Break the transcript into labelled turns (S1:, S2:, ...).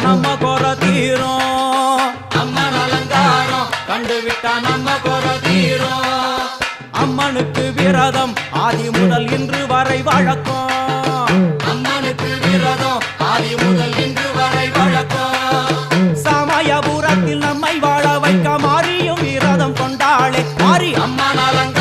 S1: நம்ம குறை தீரும். அம்மன் அலங்காரம் கண்டுவிட்டா நம்ம குறை தீரும். அம்மனுக்கு விரதம் ஆதி முதல் இன்று வரை வழக்கம். அம்மனுக்கு விரதம் ஆதி முதல் இன்று வரை வழக்கம். சமயபுரத்தில் நம்மை வாழ வைக்க மாறியும் விரதம் கொண்டாளே மாறி அம்மன் அலங்காரம்